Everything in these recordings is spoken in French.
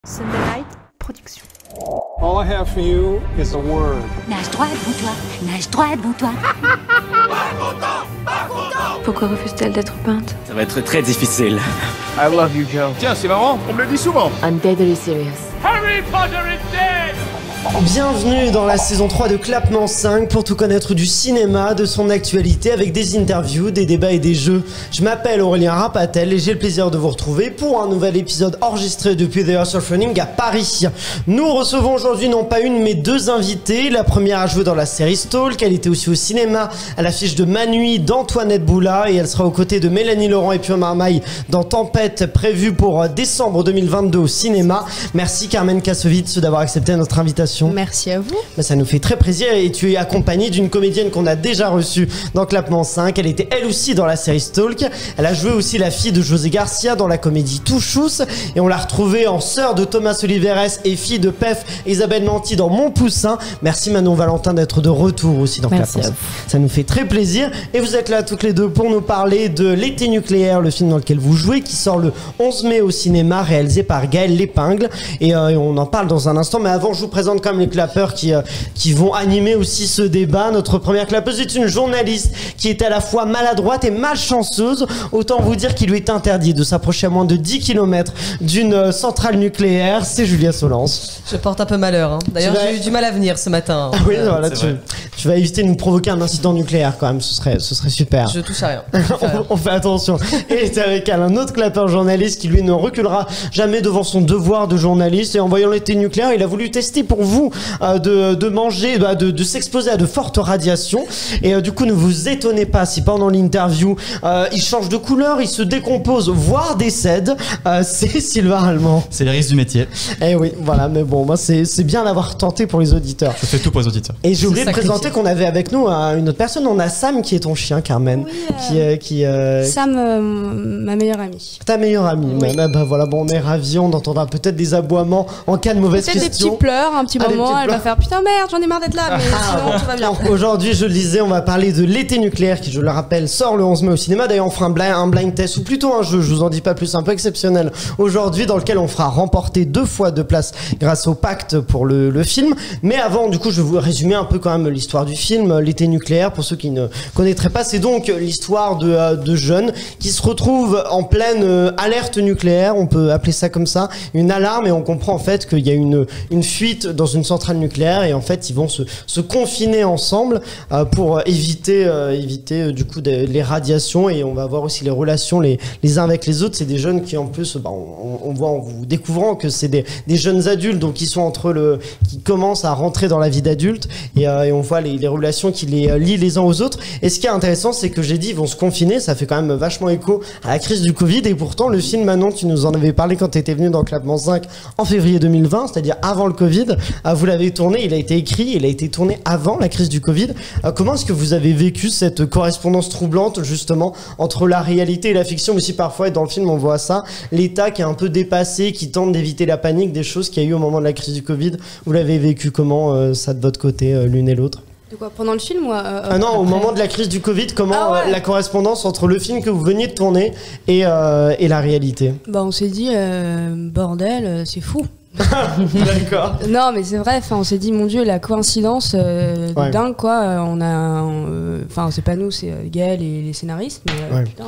Sunday Night Production. All I have for you is a word. Nage droit devant toi, nage droit devant toi. Pourquoi refuse-t-elle d'être peinte? Ça va être très difficile. I love you, Joe. Tiens, c'est marrant, on me le dit souvent. I'm deadly serious. Harry Potter is dead! Bienvenue dans la saison 3 de Clapement 5 pour tout connaître du cinéma, de son actualité avec des interviews, des débats et des jeux. Je m'appelle Aurélien Rapatel et j'ai le plaisir de vous retrouver pour un nouvel épisode enregistré depuis The House of Running à Paris. Nous recevons aujourd'hui non pas une mais deux invités. La première a joué dans la série Stalk, elle était aussi au cinéma à l'affiche de Manui d'Antoinette Boula et elle sera aux côtés de Mélanie Laurent et Pio Marmaille dans Tempête prévue pour décembre 2022 au cinéma. Merci Carmen Kassovitz d'avoir accepté notre invitation. Merci à vous. Ça nous fait très plaisir et tu es accompagnée d'une comédienne qu'on a déjà reçue dans Clapement 5. Elle était elle aussi dans la série Stalk. Elle a joué aussi la fille de José Garcia dans la comédie Touchous et on l'a retrouvée en sœur de Thomas Oliveres et fille de Pef Isabelle Nanty dans Mon Poussin. Merci Manon Valentin d'être de retour aussi dans Clapement 5. Ça nous fait très plaisir et vous êtes là toutes les deux pour nous parler de L'été nucléaire, le film dans lequel vous jouez qui sort le 11 mai au cinéma, réalisé par Gaël Lépingle et on en parle dans un instant, mais avant je vous présente comme les clapeurs qui vont animer aussi ce débat. Notre première clapeuse est une journaliste qui est à la fois maladroite et malchanceuse. Autant vous dire qu'il lui est interdit de s'approcher à moins de 10 km d'une centrale nucléaire. C'est Julia Solence. Je porte un peu malheur. D'ailleurs, j'ai eu du mal à venir ce matin. Ah oui, voilà, tu vas éviter de nous provoquer un incident nucléaire quand même. Ce serait super. Je touche à rien. On fait attention. Et c'est avec elle un autre clapeur journaliste qui lui ne reculera jamais devant son devoir de journaliste. Et en voyant l'été nucléaire, il a voulu tester pour vous de manger, de s'exposer à de fortes radiations. Et du coup, ne vous étonnez pas si pendant l'interview, il change de couleur, il se décompose, voire décède. C'est Sylvain Allemand. C'est les risques du métier. Eh oui, voilà, mais bon, moi, c'est bien d'avoir tenté pour les auditeurs. Je fais tout pour les auditeurs. Et j'ai oublié de présenter qu'on avait avec nous une autre personne. On a Sam qui est ton chien, Carmen. Oui, Sam, ma meilleure amie. Ta meilleure amie. Oui. Bah voilà, bon, on est ravis. On entendra peut-être des aboiements en cas de mauvaise question. Peut-être des petits pleurs, un petit moment. Elle va faire putain merde, j'en ai marre d'être là, mais sinon tout va bien. Aujourd'hui, je le disais, on va parler de L'été nucléaire qui, je le rappelle, sort le 11 mai au cinéma. D'ailleurs, on fera un blind test ou plutôt un jeu, je vous en dis pas plus, un peu exceptionnel aujourd'hui, dans lequel on fera remporter 2 fois 2 places grâce au pacte pour le film. Mais avant, du coup, je vais vous résumer un peu quand même l'histoire du film. L'été nucléaire, pour ceux qui ne connaîtraient pas, c'est donc l'histoire de jeunes qui se retrouvent en pleine alerte nucléaire, on peut appeler ça comme ça, une alarme, et on comprend en fait qu'il y a une fuite dans une centrale nucléaire et en fait ils vont se confiner ensemble pour éviter du coup les radiations, et on va voir aussi les relations les uns avec les autres. C'est des jeunes qui en plus on voit en vous découvrant que c'est des jeunes adultes, donc qui sont qui commencent à rentrer dans la vie d'adulte, et on voit les relations qui les lient les uns aux autres. Et ce qui est intéressant, c'est que j'ai dit ils vont se confiner, ça fait quand même vachement écho à la crise du Covid, et pourtant le film, Manon, tu nous en avais parlé quand tu étais venu dans Clapement 5 en février 2020, c'est-à-dire avant le Covid. Vous l'avez tourné, il a été écrit, il a été tourné avant la crise du Covid. Comment est-ce que vous avez vécu cette correspondance troublante justement entre la réalité et la fiction, mais aussi parfois, et dans le film on voit ça, l'État qui est un peu dépassé, qui tente d'éviter la panique des choses qu'il y a eu au moment de la crise du Covid. Vous l'avez vécu comment ça de votre côté, l'une et l'autre? De quoi, pendant le film ou non, au moment de la crise du Covid, comment la correspondance entre le film que vous veniez de tourner et la réalité? Bah on s'est dit, bordel, c'est fou. D'accord. Non mais c'est vrai, on s'est dit mon Dieu, la coïncidence dingue quoi. Enfin c'est pas nous, c'est Gaël et les scénaristes, mais putain.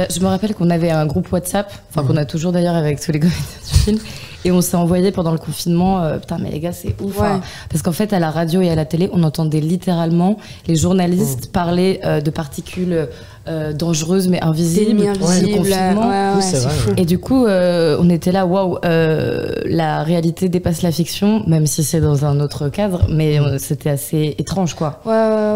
Je me rappelle qu'on avait un groupe WhatsApp, qu'on a toujours d'ailleurs avec tous les comédiens du film, et on s'est envoyé pendant le confinement, putain mais les gars c'est ouf, parce qu'en fait à la radio et à la télé on entendait littéralement les journalistes parler de particules dangereuses mais invisibles, le confinement. C'est fou. Et du coup on était là, waouh, la réalité dépasse la fiction, même si c'est dans un autre cadre, mais c'était assez étrange quoi.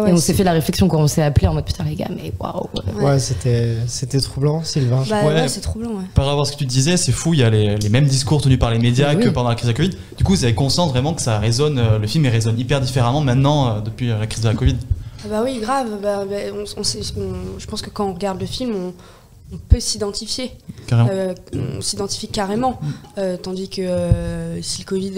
Et on s'est fait la réflexion quand on s'est appelé en mode putain les gars mais waouh. Ouais, c'était troublant, Sylvain. C'est troublant. Par rapport à ce que tu disais, c'est fou, il y a les mêmes discours tenus par les médias que pendant la crise de la Covid. Du coup, vous avez conscience vraiment que ça résonne, le film résonne hyper différemment maintenant depuis la crise de la Covid. Bah oui, grave. Je pense que quand on regarde le film, on peut s'identifier. On s'identifie carrément. Tandis que si le Covid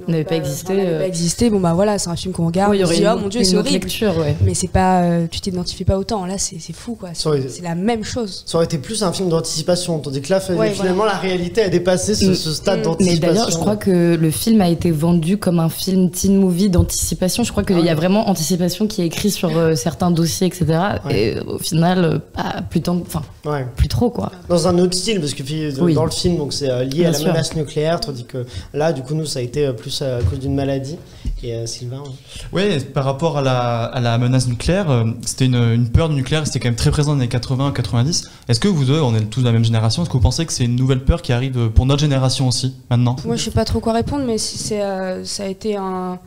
n'avait pas existé. Bon bah voilà, c'est un film qu'on regarde, on se dit oh mon dieu c'est horrible. Lecture, ouais. Mais c'est pas, tu t'identifies pas autant. Là c'est fou quoi. C'est la même chose. Ça aurait été plus un film d'anticipation, tandis que là finalement la réalité a dépassé ce stade d'anticipation. Mais d'ailleurs je crois que le film a été vendu comme un film teen movie d'anticipation. Je crois qu'il y a vraiment anticipation qui est écrit sur certains dossiers, etc. Et au final, plus trop quoi. Dans un autre style, parce que dans le film, donc c'est lié à la menace nucléaire, tandis que là, du coup, nous, ça a été plus à cause d'une maladie. Et Sylvain. Oui, par rapport à la menace nucléaire, c'était une peur du nucléaire, c'était quand même très présent dans les années 80-90. Est-ce que vous deux, on est tous de la même génération, est-ce que vous pensez que c'est une nouvelle peur qui arrive pour notre génération aussi, maintenant? Moi, je sais pas trop quoi répondre, mais ça a été un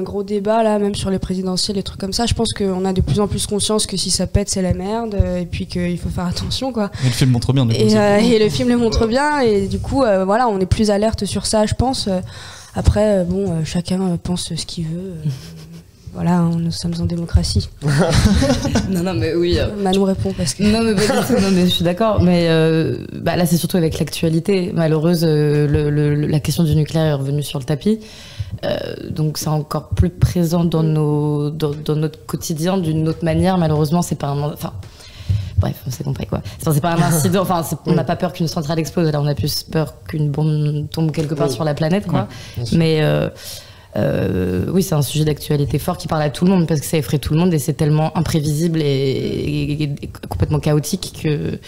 gros débat là, même sur les présidentielles, les trucs comme ça. Je pense qu'on a de plus en plus conscience que si ça pète, c'est la merde, et puis qu'il faut faire attention, quoi. Et le film montre bien. Et le film le montre bien, et du coup, voilà, on est plus alerte sur ça, je pense. Après, chacun pense ce qu'il veut. Voilà, nous sommes en démocratie. non, mais oui. Manon répond parce que. Non, mais pas du tout. Non, mais je suis d'accord. Mais là, c'est surtout avec l'actualité malheureuse. La question du nucléaire est revenue sur le tapis. Donc c'est encore plus présent dans notre quotidien d'une autre manière. Malheureusement, c'est pas bref, c'est compris quoi. C'est pas un incident. On n'a pas peur qu'une centrale explose. Là, on a plus peur qu'une bombe tombe quelque part sur la planète, quoi. Mais oui, c'est un sujet d'actualité fort qui parle à tout le monde parce que ça effraie tout le monde et c'est tellement imprévisible et complètement chaotique que.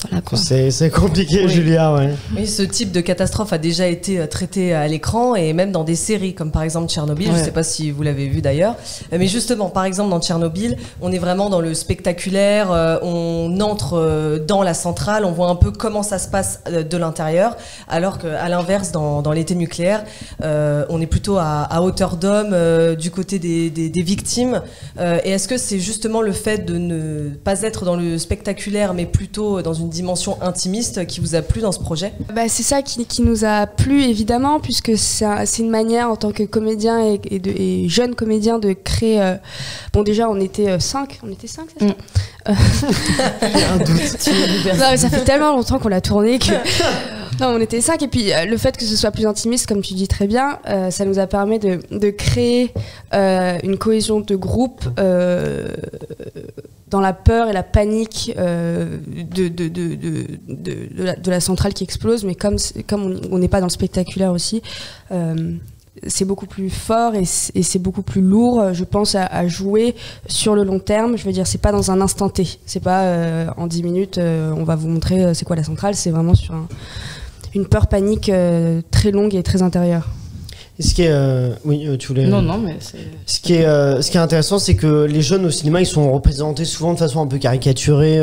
Voilà, quoi. C'est compliqué, Julia. Ouais. Oui, ce type de catastrophe a déjà été traité à l'écran et même dans des séries comme par exemple Tchernobyl. Je ne sais pas si vous l'avez vu d'ailleurs, mais justement, par exemple dans Tchernobyl, on est vraiment dans le spectaculaire. On entre dans la centrale, on voit un peu comment ça se passe de l'intérieur, alors qu'à l'inverse, dans l'été nucléaire, on est plutôt à hauteur d'homme du côté des victimes. Et est-ce que c'est justement le fait de ne pas être dans le spectaculaire, mais plutôt dans une dimension intimiste qui vous a plu dans ce projet? C'est ça qui nous a plu évidemment, puisque c'est une manière en tant que comédien et jeune comédien de créer. Déjà on était 5, c'est ça? J'ai un doute. Non, mais ça fait tellement longtemps qu'on l'a tourné que. Non, on était 5 et puis le fait que ce soit plus intimiste, comme tu dis très bien, ça nous a permis de créer une cohésion de groupe dans la peur et la panique de la centrale qui explose, mais comme on n'est pas dans le spectaculaire aussi, c'est beaucoup plus fort et c'est beaucoup plus lourd, je pense, à jouer sur le long terme. Je veux dire, c'est pas dans un instant T, c'est pas en 10 minutes on va vous montrer c'est quoi la centrale, c'est vraiment sur une peur panique très longue et très intérieure. Ce qui est, tu voulais. Non, mais c'est. Ce qui est intéressant, c'est que les jeunes au cinéma, ils sont représentés souvent de façon un peu caricaturée.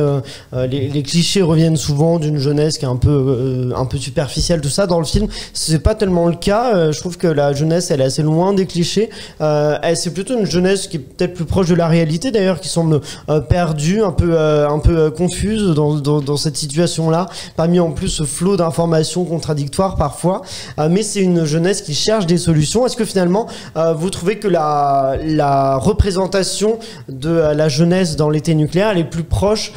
Les clichés reviennent souvent d'une jeunesse qui est un peu superficielle, tout ça. Dans le film, c'est pas tellement le cas. Je trouve que la jeunesse, elle est assez loin des clichés. C'est plutôt une jeunesse qui est peut-être plus proche de la réalité, d'ailleurs, qui semble perdue, un peu confuse dans cette situation-là. Parmi en plus ce flot d'informations contradictoires parfois. Mais c'est une jeunesse qui cherche des solutions. Est-ce que finalement vous trouvez que la représentation de la jeunesse dans l'été nucléaire elle est plus proche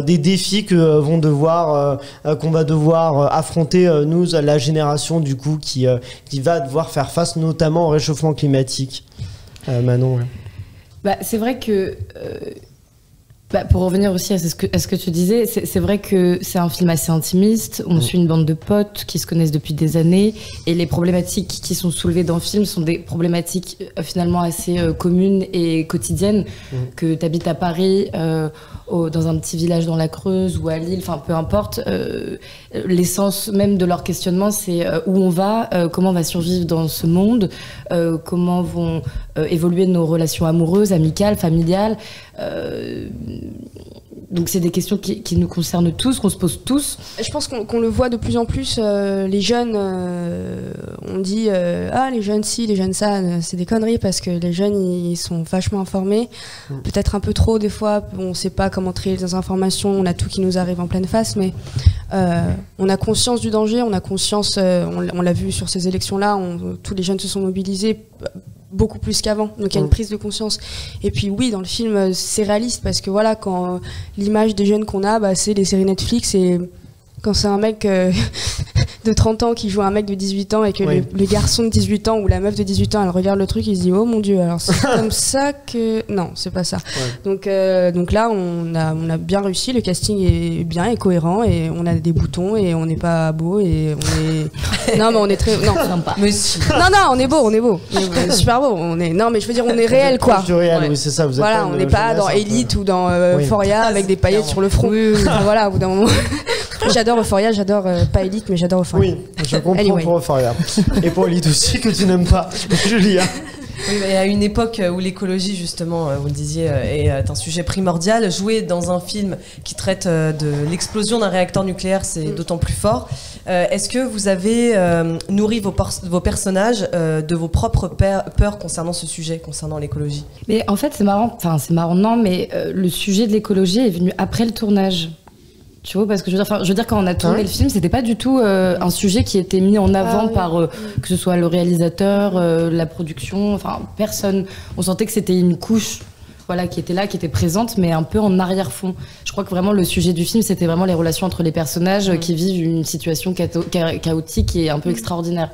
des défis que qu'on va devoir affronter nous, la génération du coup qui va devoir faire face notamment au réchauffement climatique? Manon. C'est vrai que pour revenir aussi à ce que tu disais, c'est vrai que c'est un film assez intimiste. On suit une bande de potes qui se connaissent depuis des années et les problématiques qui sont soulevées dans le film sont des problématiques finalement assez communes et quotidiennes. Que tu habites à Paris, dans un petit village dans la Creuse ou à Lille, enfin peu importe. L'essence même de leur questionnement, c'est où on va, comment on va survivre dans ce monde, comment vont évoluer nos relations amoureuses, amicales, familiales. Donc c'est des questions qui nous concernent tous, qu'on se pose tous. Je pense qu'on le voit de plus en plus. Les jeunes, on dit les jeunes ci, les jeunes ça, c'est des conneries parce que les jeunes ils sont vachement informés, peut-être un peu trop des fois. On sait pas comment trier les informations, on a tout qui nous arrive en pleine face, mais on a conscience du danger, on a conscience, on l'a vu sur ces élections-là, tous les jeunes se sont mobilisés. Beaucoup plus qu'avant, donc il y a une prise de conscience. Et puis oui, dans le film, c'est réaliste parce que voilà, quand l'image des jeunes qu'on a, c'est les séries Netflix et quand c'est un mec de 30 ans qui joue un mec de 18 ans et que le garçon de 18 ans ou la meuf de 18 ans elle regarde le truc, il se dit oh mon dieu, alors c'est comme ça que non, c'est pas ça. Donc là on a bien réussi, le casting est bien et cohérent et on a des boutons et on n'est pas beau et on est non mais on est très sympa. Mais si. non on est beau, on est super beau, non mais je veux dire on est réel quoi. Du réel, oui, c'est ça, vous êtes voilà, on n'est pas dans Elite ou dans Euphoria avec des paillettes sur le front. Voilà, au bout d'un moment. J'adore Euphoria, j'adore pas Elite, mais j'adore Euphoria. Oui, je comprends pour Euphoria. Et pour Elite aussi, que tu n'aimes pas, Julia. Oui, mais à une époque où l'écologie, justement, vous le disiez, est un sujet primordial, jouer dans un film qui traite de l'explosion d'un réacteur nucléaire, c'est d'autant plus fort. Est-ce que vous avez nourri vos personnages de vos propres peurs concernant ce sujet, concernant l'écologie? Mais en fait, c'est marrant, non, mais le sujet de l'écologie est venu après le tournage. Tu vois, parce que je veux dire quand on a tourné le film, c'était pas du tout un sujet qui était mis en avant par que ce soit le réalisateur, la production, enfin personne. On sentait que c'était une couche, voilà, qui était là, qui était présente, mais un peu en arrière-fond. Je crois que vraiment le sujet du film, c'était vraiment les relations entre les personnages qui vivent une situation chaotique et un peu extraordinaire.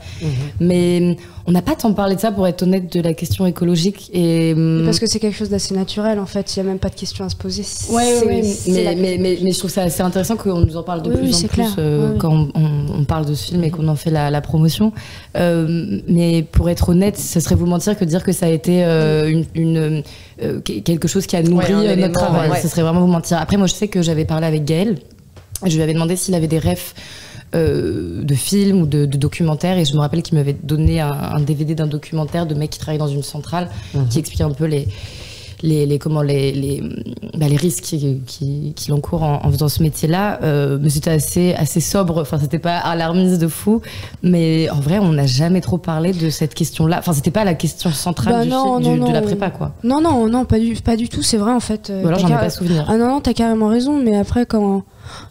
Mais on n'a pas tant parlé de ça, pour être honnête, de la question écologique. Parce que c'est quelque chose d'assez naturel, en fait. Il n'y a même pas de question à se poser. Mais je trouve ça assez intéressant qu'on nous en parle de plus en plus quand on parle de ce film et qu'on en fait la promotion. Mais pour être honnête, ce serait vous mentir que de dire que ça a été quelque chose qui a nourri notre travail. Ce serait vraiment vous mentir. Après, moi, je sais que j'avais parlé avec Gaël. Je lui avais demandé s'il avait des refs de films ou de documentaires, et je me rappelle qu'il m'avait donné un DVD d'un documentaire de mecs qui travaillent dans une centrale qui explique un peu les risques qu'il encourt en faisant ce métier-là. Mais c'était assez sobre, enfin c'était pas alarmiste de fou, mais en vrai on n'a jamais trop parlé de cette question-là. Enfin c'était pas la question centrale de la prépa quoi. Non, pas du tout, c'est vrai en fait. Alors j'en ai pas souvenir. Ah non, t'as carrément raison, mais après quand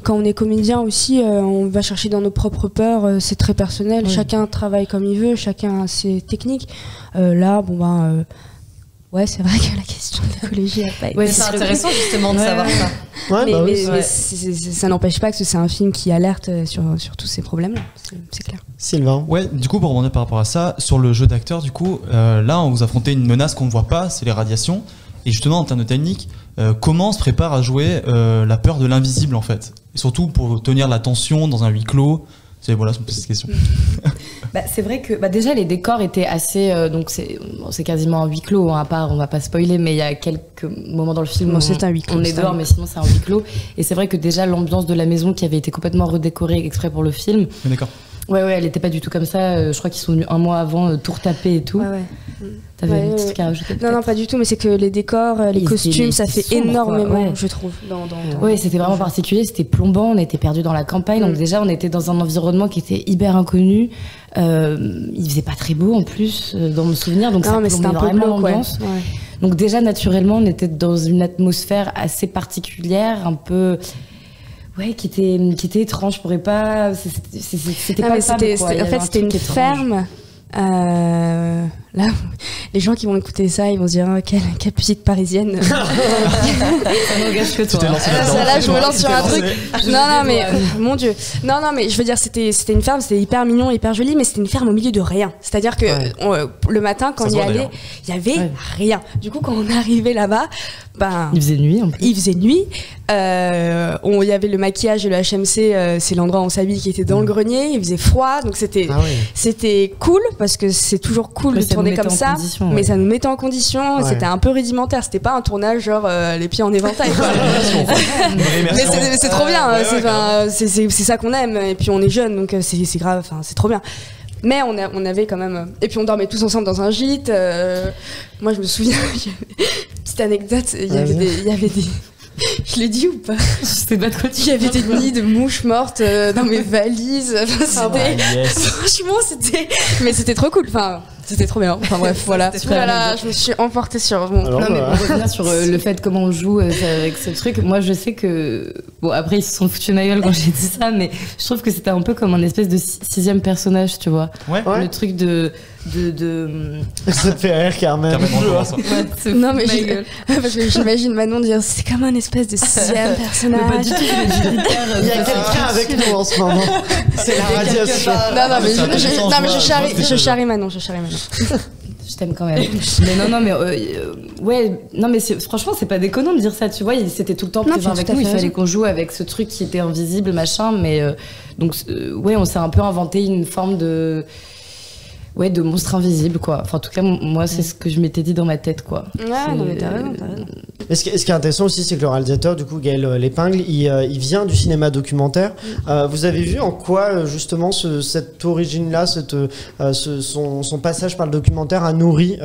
on est comédien aussi, on va chercher dans nos propres peurs, c'est très personnel, chacun travaille comme il veut, chacun a ses techniques. Là, ouais, c'est vrai que la question de l'écologie n'a pas été... c'est intéressant justement de savoir ça. Mais ça n'empêche pas que c'est un film qui alerte sur tous ces problèmes-là, c'est clair. Sylvain. Ouais, du coup, pour rebondir par rapport à ça, sur le jeu d'acteur, du coup, là, on vous affrontez une menace qu'on ne voit pas, c'est les radiations. Et justement, en termes de technique, comment on se prépare à jouer la peur de l'invisible, en fait? Et surtout pour tenir la tension dans un huis clos. Voilà, c'est une petite question. C'est vrai que déjà les décors étaient assez donc c'est quasiment un huis clos, à part, on va pas spoiler, mais il y a quelques moments dans le film où c'est un huis clos, on est dehors, mais sinon c'est un huis clos. Et c'est vrai que déjà l'ambiance de la maison qui avait été complètement redécorée exprès pour le film. D'accord. Ouais, elle était pas du tout comme ça. Je crois qu'ils sont venus un mois avant, tout retaper et tout. T'avais un petit truc à rajouter? Non, pas du tout, mais c'est que les décors, les costumes, ça fait énormément, je trouve. Oui, c'était vraiment particulier, c'était plombant, on était perdus dans la campagne, donc déjà on était dans un environnement qui était hyper inconnu. Il faisait pas très beau en plus, dans mon souvenir, donc ça plombait vraiment l'ambiance. Donc déjà, naturellement, on était dans une atmosphère assez particulière, un peu... Ouais, qui était étrange, je pourrais pas... C'était pas c'était une ferme. Là, les gens qui vont écouter ça, ils vont se dire quelle petite parisienne. Ça n'engage que toi. Là, je me lance sur un truc. Non, mais mon Dieu. Non, mais je veux dire, c'était une ferme, c'était hyper mignon, hyper joli, mais c'était une ferme au milieu de rien. C'est-à-dire que le matin, quand on y allait, il y avait rien. Du coup, quand on arrivait là-bas, il faisait nuit en plus. Il faisait nuit. Il y avait le maquillage et le HMC, c'est l'endroit où on s'habille, qui était dans le grenier. Il faisait froid, donc c'était cool parce que c'est toujours cool de tourner comme ça, mais ça nous mettait en condition. C'était un peu rudimentaire, c'était pas un tournage genre les pieds en éventail. Mais c'est trop bien, c'est ça qu'on aime. Et puis on est jeunes, donc c'est grave, c'est trop bien. Mais on avait quand même... Et puis on dormait tous ensemble dans un gîte. Moi je me souviens, petite anecdote, il y avait des... Je l'ai dit ou pas? Je sais pas de quoi tu Il y avait des nids de mouches mortes dans mes valises. Franchement, mais c'était trop cool. C'était trop bien. Enfin bref, voilà. Voilà, je me suis emportée sur mon. Non, mais pour revenir sur le fait comment on joue avec ce truc, moi je sais que. Bon, après ils se sont foutus de ma gueule quand j'ai dit ça, mais je trouve que c'était un peu comme un espèce de sixième personnage, tu vois. Ouais. Le truc de. Ça te fait rire, Carmen. Non, mais parce que j'imagine Manon dire c'est comme un espèce de sixième personnage. Mais pas du tout, il y a quelqu'un avec nous en ce moment. C'est la radiation. Non, mais je charrie Manon. Je t'aime quand même. Mais non, mais ouais, non, mais franchement, c'est pas déconnant de dire ça, tu vois. C'était tout le temps présent avec nous. Il fallait qu'on joue avec ce truc qui était invisible, machin. Mais donc, ouais, on s'est un peu inventé une forme de monstre invisible, quoi. Enfin, en tout cas, moi, c'est ce que je m'étais dit dans ma tête, quoi. Ouais, non, mais t'as raison. Et ce qui est intéressant aussi, c'est que le réalisateur, du coup, Gaël Lépingle, il vient du cinéma documentaire. Vous avez vu en quoi, justement, cette origine-là, son passage par le documentaire a nourri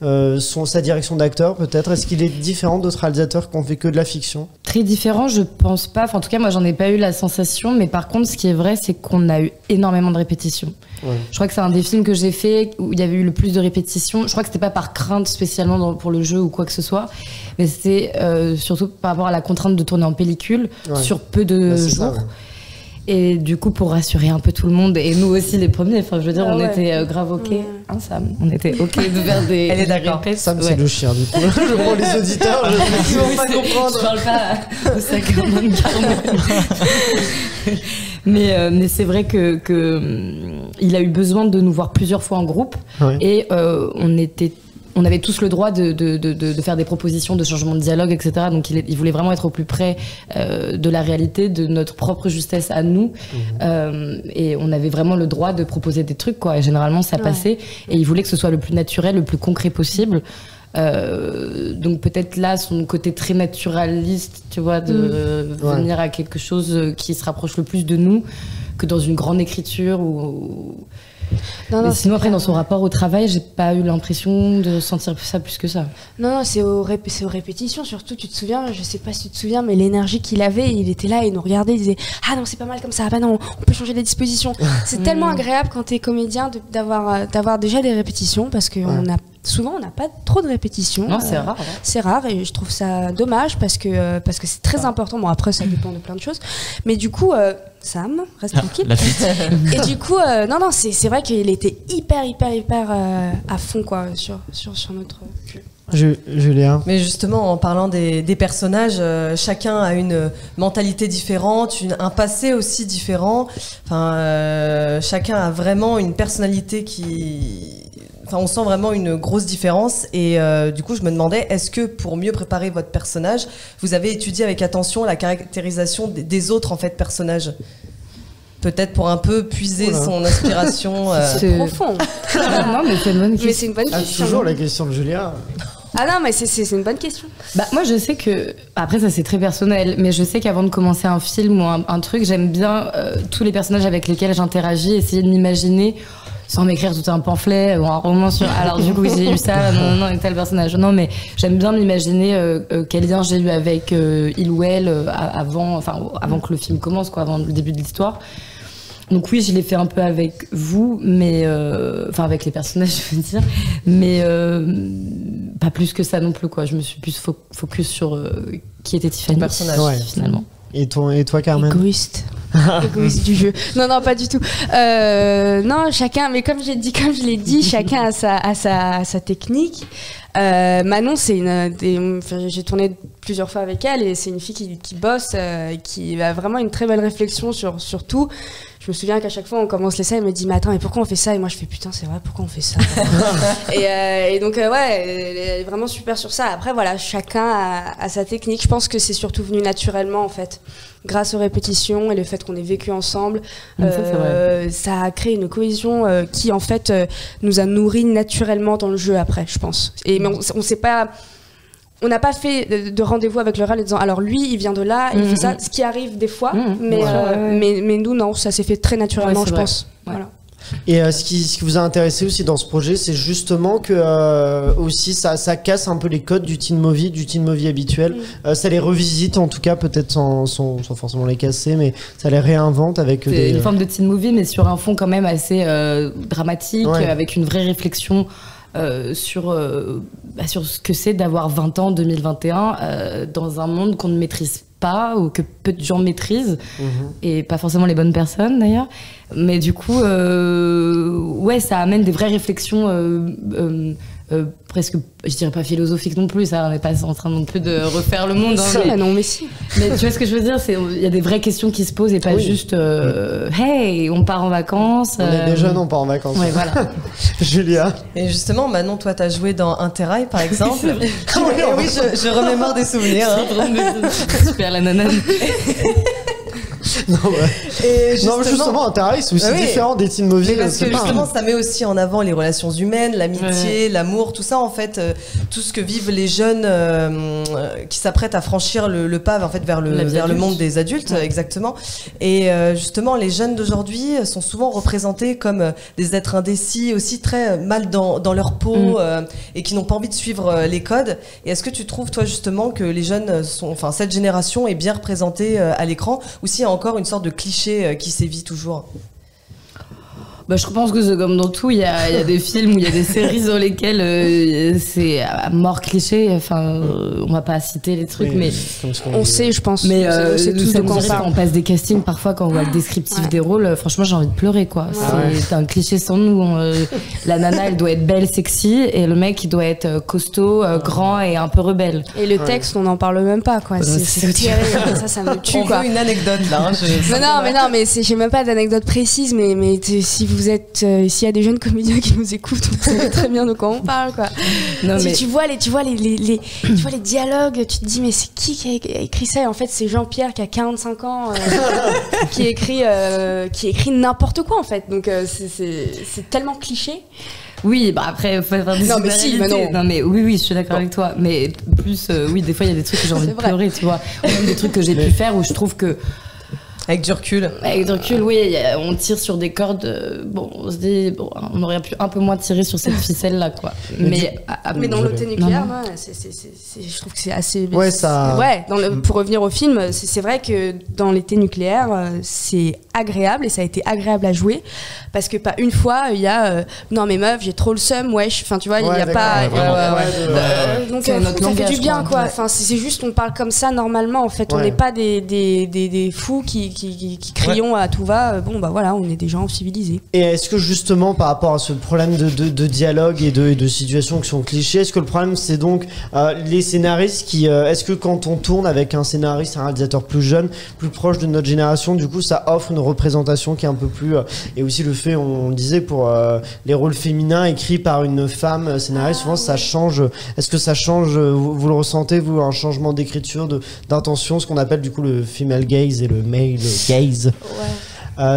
sa direction d'acteur, peut-être? Est-ce qu'il est différent d'autres réalisateurs qui ont fait que de la fiction? Très différent, je pense pas. Enfin, en tout cas, moi, j'en ai pas eu la sensation. Mais par contre, ce qui est vrai, c'est qu'on a eu énormément de répétitions. Ouais. Je crois que c'est un des films que j'ai fait où il y avait eu le plus de répétitions. Je crois que c'était pas par crainte spécialement pour le jeu ou quoi que ce soit, mais c'était surtout par rapport à la contrainte de tourner en pellicule sur peu de jours. Ça, ouais. Et du coup, pour rassurer un peu tout le monde, et nous aussi les premiers, enfin, je veux dire, on était grave ok. Hein, Sam, on était ok de faire des. Elle est d'accord. Sam, c'est le chien, du coup. Je prends les auditeurs, ils vont pas comprendre. Je parle pas au sacrement de Carmen. Mais c'est vrai que il a eu besoin de nous voir plusieurs fois en groupe, et on avait tous le droit de faire des propositions de changement de dialogue, etc. Donc il voulait vraiment être au plus près de la réalité, de notre propre justesse à nous. Et on avait vraiment le droit de proposer des trucs, quoi. Et généralement, ça passait. Et il voulait que ce soit le plus naturel, le plus concret possible. Donc peut-être là, son côté très naturaliste, tu vois, de venir à quelque chose qui se rapproche le plus de nous que dans une grande écriture ou... Non, sinon après dans son rapport au travail, j'ai pas eu l'impression de sentir ça plus que ça. Non, c'est aux répétitions surtout. Tu te souviens, je sais pas si tu te souviens, mais l'énergie qu'il avait, il était là, il nous regardait, il disait ah non c'est pas mal comme ça, ah bah non on peut changer les dispositions. C'est tellement agréable quand t'es comédien d'avoir déjà des répétitions, parce que souvent on n'a pas trop de répétitions. Non, c'est rare. C'est rare, et je trouve ça dommage parce que c'est très important. Bon après ça dépend de plein de choses, mais du coup Sam, reste tranquille. Et du coup non c'est vrai qu'il était hyper à fond, quoi, sur notre jeu. Julien. Mais justement, en parlant des personnages, chacun a une mentalité différente, un passé aussi différent. Enfin, chacun a vraiment une personnalité Enfin, on sent vraiment une grosse différence. Et du coup, je me demandais, est-ce que pour mieux préparer votre personnage, vous avez étudié avec attention la caractérisation des autres en fait personnages? Peut-être pour un peu puiser son inspiration. C'est profond. Non, mais c'est une bonne question. Mais c'est une bonne question. Toujours la question de Julien. Ah non, mais c'est une bonne question. Bah, moi, je sais que... Après, ça, c'est très personnel. Mais je sais qu'avant de commencer un film ou un truc, j'aime bien tous les personnages avec lesquels j'interagis, essayer de m'imaginer, sans m'écrire tout un pamphlet ou un roman sur... Alors, du coup, j'ai eu ça, non, avec tel personnage. Non, mais j'aime bien m'imaginer quel lien j'ai eu avec il ou elle avant que le film commence, quoi, avant le début de l'histoire. Donc oui, je l'ai fait un peu avec vous, mais enfin avec les personnages, je veux dire, mais pas plus que ça non plus, quoi. Je me suis plus focus sur qui était Tiffany, personnage, finalement. Et toi, Carmen? Égoïste du jeu. Non, pas du tout. Non, chacun, mais comme je l'ai dit, chacun a sa technique. Manon, j'ai tourné plusieurs fois avec elle, et c'est une fille qui bosse, qui a vraiment une très belle réflexion sur tout. Je me souviens qu'à chaque fois on commence l'essai, elle me dit mais attends, mais pourquoi on fait ça? Et moi je fais putain c'est vrai, pourquoi on fait ça? et donc elle est vraiment super sur ça. Après voilà, chacun a sa technique. Je pense que c'est surtout venu naturellement en fait, grâce aux répétitions et le fait qu'on ait vécu ensemble. Ça a créé une cohésion qui en fait nous a nourris naturellement dans le jeu après, je pense. Mais on sait pas... On n'a pas fait de rendez-vous avec le réal en disant alors lui il vient de là, il fait ça, ce qui arrive des fois, mais nous non, ça s'est fait très naturellement, je pense. Voilà. Et ce qui vous a intéressé aussi dans ce projet, c'est justement que aussi ça casse un peu les codes du teen movie habituel. Ça les revisite en tout cas, peut-être sans forcément les casser, mais ça les réinvente avec une forme de teen movie, mais sur un fond quand même assez dramatique, avec une vraie réflexion sur ce que c'est d'avoir 20 ans en 2021 dans un monde qu'on ne maîtrise pas ou que peu de gens maîtrisent et pas forcément les bonnes personnes d'ailleurs, mais du coup ça amène des vraies réflexions presque, je dirais pas philosophiques non plus, ça on n'est pas en train non plus de refaire le monde mais si. Mais tu vois ce que je veux dire, il y a des vraies questions qui se posent et pas juste hey, on part en vacances, on est des jeunes, on part en vacances. Ouais, voilà. Julia. Et justement, Manon, toi t'as joué dans Interrail par exemple. Oui, je remémore des souvenirs. Super la nanane. Non, justement, Interrail, c'est aussi différent des teen movies. Parce que justement, ça met aussi en avant les relations humaines, l'amitié, l'amour, tout ça, en fait, tout ce que vivent les jeunes qui s'apprêtent à franchir le pas en fait, vers le monde des adultes, exactement. Et justement, les jeunes d'aujourd'hui sont souvent représentés comme des êtres indécis, aussi très mal dans leur peau et qui n'ont pas envie de suivre les codes. Et est-ce que tu trouves, toi, justement, que les jeunes cette génération est bien représentée à l'écran, ou s'il y a encore une sorte de cliché qui sévit toujours? Je pense que c'est comme dans tout, il y a des films ou il y a des séries dans lesquelles c'est à mort cliché. Enfin, on va pas citer les trucs, mais on sait, je pense. Mais c'est tout de quoi on passe des castings parfois quand on voit le descriptif des rôles. Franchement, j'ai envie de pleurer, quoi. C'est un cliché sans nous. La nana, elle doit être belle, sexy, et le mec, il doit être costaud, grand et un peu rebelle. Et le texte, on n'en parle même pas, quoi. C'est terrible. Ça me tue, quoi. On veut une anecdote là. Mais j'ai même pas d'anecdote précise, mais si vous êtes, s'il y a des jeunes comédiens qui nous écoutent, vous savez très bien de quoi on parle, quoi. Non, mais... tu vois les dialogues, tu te dis mais c'est qui a écrit ça? Et en fait, c'est Jean-Pierre qui a 45 ans qui écrit n'importe quoi en fait. Donc c'est tellement cliché. Oui, après, faut faire des non, mais oui, je suis d'accord avec toi. Mais plus, des fois, il y a des trucs que j'ai envie de pleurer, tu vois. Ou même des trucs que j'ai pu faire où je trouve que avec du recul, oui, on tire sur des cordes. On se dit, on aurait pu un peu moins tirer sur cette ficelle-là, quoi. Mais dans l'OT nucléaire, je trouve que c'est assez. Pour revenir au film, c'est vrai que dans l'été nucléaire, c'est agréable et ça a été agréable à jouer parce que pas une fois il y a non mais meuf, j'ai trop le seum, wesh. Enfin, tu vois, il y a pas. Donc ça fait du bien, quoi. Enfin, c'est juste, on parle comme ça normalement. En fait, on n'est pas des fous qui crions à tout va. On est des gens civilisés. Et est-ce que justement par rapport à ce problème de dialogue et de situations qui sont clichés, est-ce que le problème c'est donc les scénaristes qui est-ce que quand on tourne avec un scénariste, un réalisateur plus jeune, plus proche de notre génération, du coup ça offre une représentation qui est un peu plus et aussi le fait, on le disait, pour les rôles féminins écrits par une femme scénariste, souvent ça change. Est-ce que ça change, vous le ressentez, vous, un changement d'écriture, d'intention, ce qu'on appelle du coup le female gaze et le male gaze?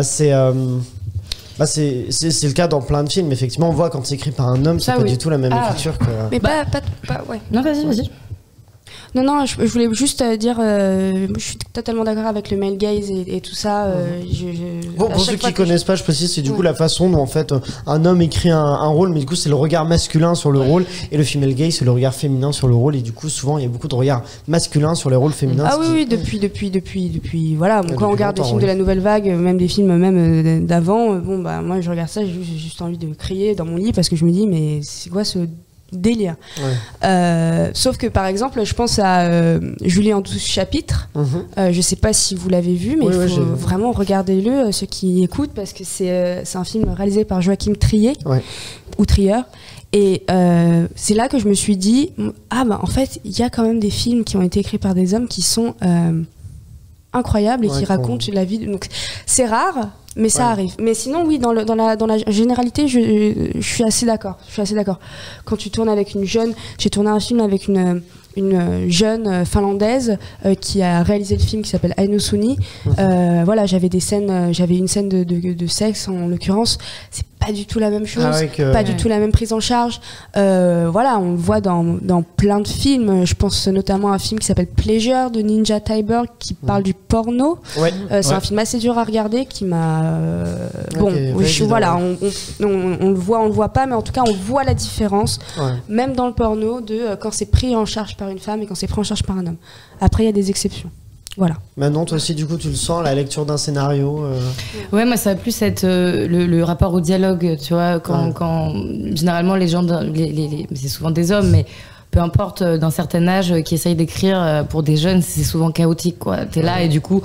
C'est le cas dans plein de films. Effectivement, on voit quand c'est écrit par un homme, c'est pas du tout la même écriture que. Mais Non, vas-y. Non, je voulais juste dire, je suis totalement d'accord avec le male gaze et tout ça. Pour ceux qui connaissent pas, je précise, c'est du coup la façon dont en fait un homme écrit un rôle, mais du coup c'est le regard masculin sur le rôle, et le female gaze c'est le regard féminin sur le rôle, et du coup souvent il y a beaucoup de regards masculins sur les rôles féminins. Ah oui, depuis voilà. Quand on regarde des films de la nouvelle vague, même des films même d'avant, moi je regarde ça, j'ai juste envie de crier dans mon lit parce que je me dis mais c'est quoi ce délire. Sauf que par exemple je pense à Julie en 12 chapitres. Je sais pas si vous l'avez vu, mais il faut vraiment regardez-le, ceux qui écoutent, parce que c'est un film réalisé par Joachim Trier ou Trier. Et c'est là que je me suis dit en fait il y a quand même des films qui ont été écrits par des hommes qui sont incroyables et qui racontent la vie. Donc c'est rare, mais ça arrive. Mais sinon, oui, dans la généralité, je suis assez d'accord. Quand tu tournes avec une jeune, j'ai tourné un film avec une jeune finlandaise qui a réalisé le film qui s'appelle Aino Suni. J'avais une scène de sexe en l'occurrence. C'est pas pas du tout la même chose, Ah pas du tout la même prise en charge. Voilà, on le voit dans plein de films. Je pense notamment à un film qui s'appelle Pleasure de Ninja Thyberg qui parle du porno. Ouais. C'est un film assez dur à regarder qui m'a. Voilà, on le voit pas, mais en tout cas, on voit la différence, même dans le porno, de quand c'est pris en charge par une femme et quand c'est pris en charge par un homme. Après, il y a des exceptions. Voilà. Maintenant, toi aussi, du coup, tu le sens, la lecture d'un scénario Ouais, moi, ça va plus être le rapport au dialogue, tu vois, quand généralement les gens, c'est souvent des hommes, mais peu importe, d'un certain âge, qui essayent d'écrire pour des jeunes, c'est souvent chaotique, quoi. T'es là et du coup,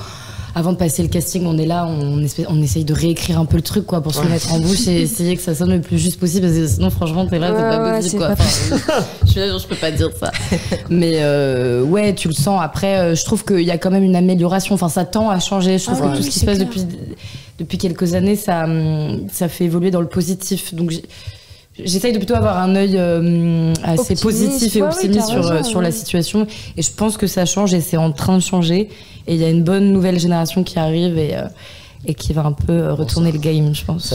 avant de passer le casting, on est là, on essaye de réécrire un peu le truc, quoi, pour se le mettre en bouche et essayer que ça sonne le plus juste possible, parce que sinon, franchement, t'es là, c'est pas possible, quoi. Je suis là, genre, je peux pas dire ça. Mais ouais, tu le sens. Après, je trouve qu'il y a quand même une amélioration. Enfin, ça tend à changer. Je trouve que tout ce qui se passe depuis quelques années, ça fait évoluer dans le positif. Donc, j'essaye de plutôt avoir un œil assez positif et optimiste sur la situation. Et je pense que ça change et c'est en train de changer. Et il y a une bonne nouvelle génération qui arrive et qui va un peu retourner le game, je pense.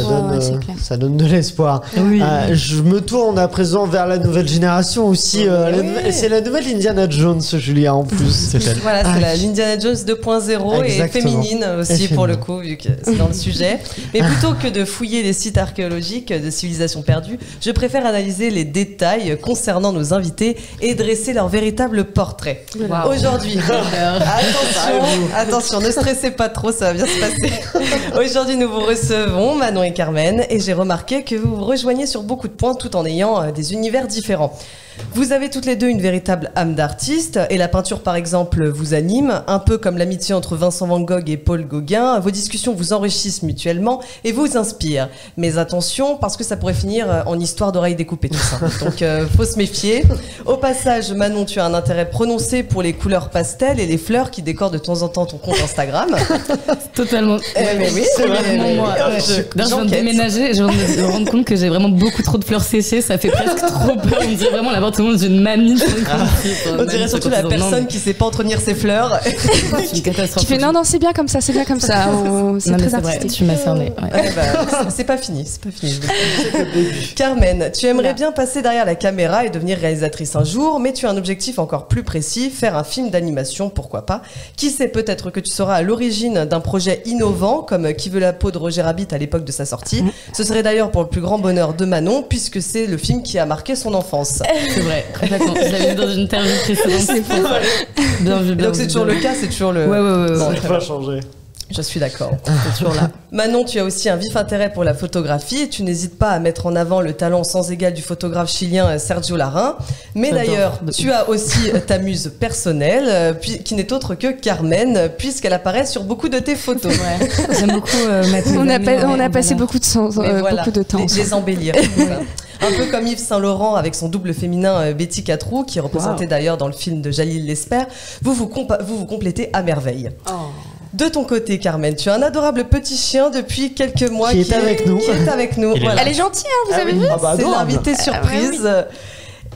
Ça donne de l'espoir. Oui. Je me tourne à présent vers la nouvelle génération aussi. C'est la nouvelle Indiana Jones, Julia, en plus. Voilà, c'est l'Indiana Jones 2.0 et féminine aussi, pour le coup, vu que c'est dans le sujet. Mais plutôt que de fouiller les sites archéologiques de civilisations perdues, je préfère analyser les détails concernant nos invités et dresser leur véritable portrait. Wow. Aujourd'hui, attention, ne stressez pas trop, ça va bien se passer. Aujourd'hui, nous vous recevons, Manon et Carmen, et j'ai remarqué que vous vous rejoignez sur beaucoup de points tout en ayant des univers différents. Vous avez toutes les deux une véritable âme d'artiste, et la peinture par exemple vous anime, un peu comme l'amitié entre Vincent Van Gogh et Paul Gauguin. Vos discussions vous enrichissent mutuellement et vous inspirent. Mais attention, parce que ça pourrait finir en histoire d'oreilles découpées tout ça. Donc faut se méfier. Au passage, Manon, tu as un intérêt prononcé pour les couleurs pastel et les fleurs qui décorent de temps en temps ton compte Instagram. Totalement. Mais oui, c'est vraiment moi. Je viens de déménager, je viens de me rendre compte que j'ai vraiment beaucoup trop de fleurs séchées, ça fait presque trop peur. On dirait vraiment l'appartement d'une mamie. On dirait surtout la personne qui sait pas entretenir ses fleurs. C'est une catastrophe. Tu fais non, c'est bien comme ça, c'est bien comme ça. C'est très artistique. Tu m'as cerné. C'est pas fini, Carmen, tu aimerais bien passer derrière la caméra et devenir réalisatrice un jour, mais tu as un objectif encore plus précis, faire un film d'animation, pourquoi pas. Qui sait, peut-être que tu seras à l'origine d'un projet innovant, comme Qui veut la peau de Roger Rabbit à l'époque de sa sortie. Ce serait d'ailleurs pour le plus grand bonheur de Manon, puisque c'est le film qui a marqué son enfance. C'est vrai, complètement. Je l'avais vu dans une interview précédente. C'est fou. Bien vu. Donc c'est toujours le cas, c'est toujours le... Ouais. Ça n'a pas changé. Je suis d'accord, c'est toujours là. Manon, tu as aussi un vif intérêt pour la photographie et tu n'hésites pas à mettre en avant le talent sans égal du photographe chilien Sergio Larraín. Mais d'ailleurs, tu as aussi ta muse personnelle, qui n'est autre que Carmen, puisqu'elle apparaît sur beaucoup de tes photos. Ouais. J'aime beaucoup mettre on a passé beaucoup de temps. Les embellir. Un peu comme Yves Saint-Laurent avec son double féminin Betty Catrou, qui est représenté d'ailleurs dans le film de Jalil Lesper. Vous vous complétez à merveille. De ton côté, Carmen, tu as un adorable petit chien depuis quelques mois qui est avec nous. Voilà. Elle est gentille, vous avez vu C'est l'invité surprise.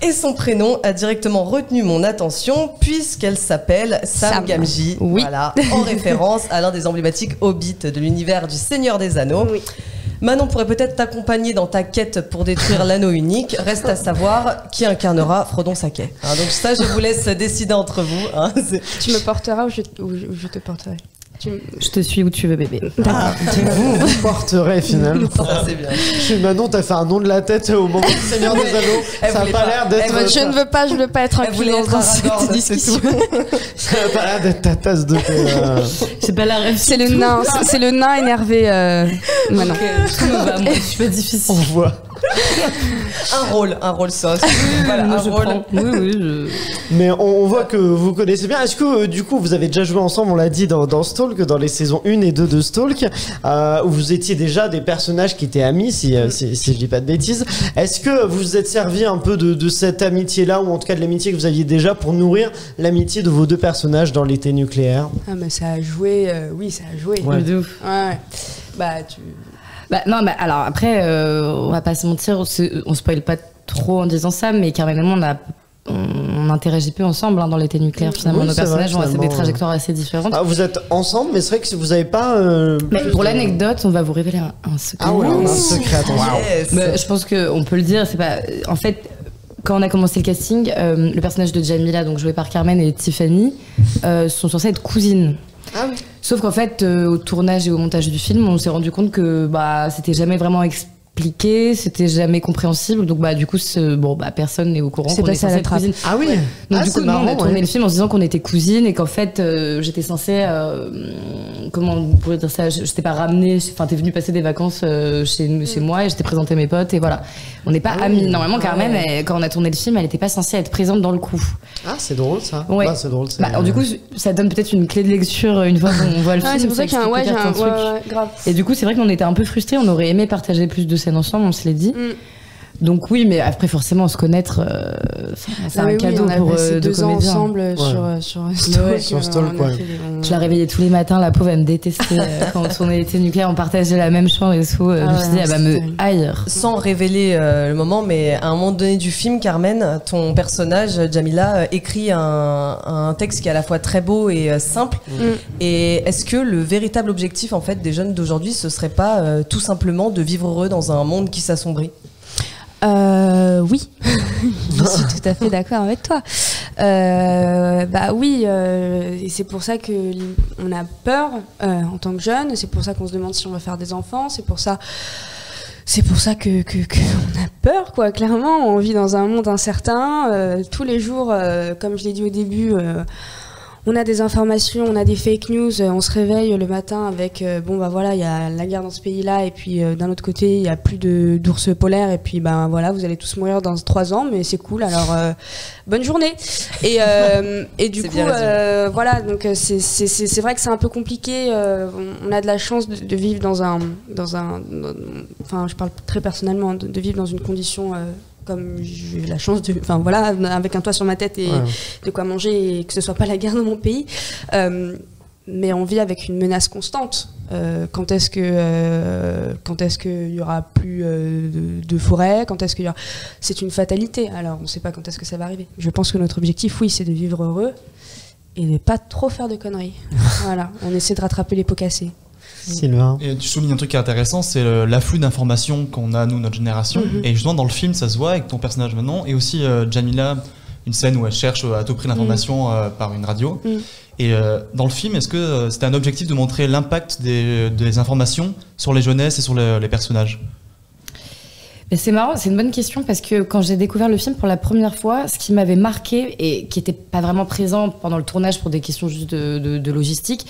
Et son prénom a directement retenu mon attention puisqu'elle s'appelle Sam Gamgee. Voilà, en référence à l'un des emblématiques hobbits de l'univers du Seigneur des Anneaux. Oui. Manon pourrait peut-être t'accompagner dans ta quête pour détruire l'anneau unique. Reste à savoir qui incarnera Frodon Saquet. Donc ça, je vous laisse décider entre vous. Tu me porteras ou je te porterai? Je te suis où tu veux, bébé. Vous porterez finalement. C'est bien. Manon, t'as fait un nom de la tête au moment du Seigneur des Anneaux. Ça n'a pas l'air d'être. Je ne veux pas être inclus dans cette discussion. Ça n'a pas l'air d'être ta tasse de thé. C'est pas la rêve. C'est le nain énervé. Manon. Moi, je suis pas difficile. On voit. Un rôle sauce. Voilà, moi, un rôle. Oui. Mais on voit que vous connaissez bien. Est-ce que du coup vous avez déjà joué ensemble, on l'a dit dans Stalk, dans les saisons 1 et 2 de Stalk, où vous étiez déjà des personnages qui étaient amis, si je dis pas de bêtises. Est-ce que vous vous êtes servi un peu de cette amitié-là, ou en tout cas de l'amitié que vous aviez déjà, pour nourrir l'amitié de vos deux personnages dans l'été nucléaire? Ah mais ça a joué, oui ça a joué. Ouais. De ouf. Ouais. Non, mais alors après, on va pas se mentir, on spoil pas trop en disant ça, mais Carmen et moi, on a interagit peu ensemble dans l'été nucléaire. Finalement, Oui, nos c'est vrai, personnages ont finalement, des trajectoires assez différentes. Ah, vous êtes ensemble, mais c'est vrai que vous n'avez pas. Mais pour l'anecdote, on va vous révéler un secret. Ah ouais, un secret, attention. Mais je pense qu'on peut le dire. C'est pas. En fait, quand on a commencé le casting, le personnage de Jamila, donc joué par Carmen, et Tiffany, sont censés être cousines. Ah oui. Sauf qu'en fait, au tournage et au montage du film, on s'est rendu compte que c'était jamais vraiment expliqué, c'était jamais compréhensible. Donc du coup, personne n'est au courant qu'on est censé être cousine. Ah oui. Donc du coup, nous, on a tourné le film en se disant qu'on était cousines et qu'en fait, j'étais censée, comment on pourrait dire ça, je t'ai pas ramenée, enfin t'es venue passer des vacances chez moi et je t'ai présenté mes potes et voilà. On n'est pas amis. Normalement, Carmen, quand on a tourné le film, elle était pas censée être présente dans le coup. Ah, c'est drôle ça. Ouais. C'est drôle. Alors, du coup, ça donne peut-être une clé de lecture une fois qu'on voit le film. C'est pour ça qu'il y a un truc. Grave. Et du coup, c'est vrai qu'on était un peu frustrés. On aurait aimé partager plus de scènes ensemble, on se l'est dit. Donc oui, mais après forcément se connaître, c'est un cadeau pour deux 2 ans comédiens. Ensemble sur Stalk, quoi. Je la réveillais tous les matins, la pauvre elle me détestait. Quand on était nucléaire, on partageait la même chambre et tout. Je me suis dit, elle va me haïr. Sans révéler le moment, mais à un moment donné du film, Carmen, ton personnage, Jamila, écrit un texte qui est à la fois très beau et simple. Et est-ce que le véritable objectif en fait des jeunes d'aujourd'hui, ce serait pas tout simplement de vivre heureux dans un monde qui s'assombrit? Oui, je suis tout à fait d'accord avec toi. Oui, et c'est pour ça que on a peur en tant que jeune. C'est pour ça qu'on se demande si on va faire des enfants. C'est pour ça que on a peur, quoi. Clairement, on vit dans un monde incertain. Tous les jours, comme je l'ai dit au début. On a des informations, on a des fake news, on se réveille le matin avec il y a la guerre dans ce pays-là et puis d'un autre côté, il y a plus d'ours polaires et puis vous allez tous mourir dans 3 ans, mais c'est cool, alors bonne journée. Et du coup donc c'est vrai que c'est un peu compliqué, on a de la chance de vivre je parle très personnellement de vivre dans une condition comme j'ai eu la chance avec un toit sur ma tête et de quoi manger et que ce soit pas la guerre dans mon pays, mais on vit avec une menace constante. Quand est-ce qu'il y aura plus de forêt, quand est-ce qu'il y aura... C'est une fatalité, alors on sait pas quand est-ce que ça va arriver. Je pense que notre objectif, c'est de vivre heureux et de pas trop faire de conneries. Voilà, on essaie de rattraper les pots cassés. Sylvain. Et tu soulignes un truc qui est intéressant, c'est l'afflux d'informations qu'on a, nous, notre génération. Et justement, dans le film, ça se voit avec ton personnage maintenant. Et aussi, Jamila, une scène où elle cherche à tout prix l'information par une radio. Et dans le film, est-ce que c'était un objectif de montrer l'impact des informations sur les jeunesses et sur les personnages ? C'est marrant, c'est une bonne question parce que quand j'ai découvert le film pour la première fois, ce qui m'avait marqué et qui n'était pas vraiment présent pendant le tournage pour des questions juste de logistique,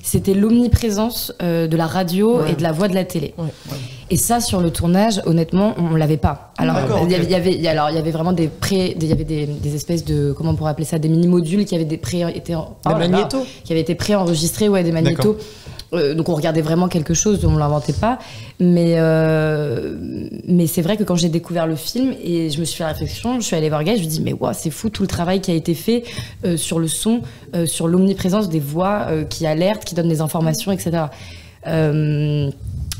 c'était l'omniprésence de la radio et de la voix de la télé. Et ça, sur le tournage, honnêtement, on l'avait pas. Alors, il y avait vraiment des espèces de, comment on pourrait appeler ça, des mini-modules qui avaient des magnétos, qui avaient été préenregistrés, des magnétos. Donc on regardait vraiment quelque chose, on ne l'inventait pas, mais c'est vrai que quand j'ai découvert le film et je me suis fait la réflexion, je suis allée voir Gaël, je me dis mais c'est fou tout le travail qui a été fait sur le son, sur l'omniprésence des voix qui alertent, qui donnent des informations, etc.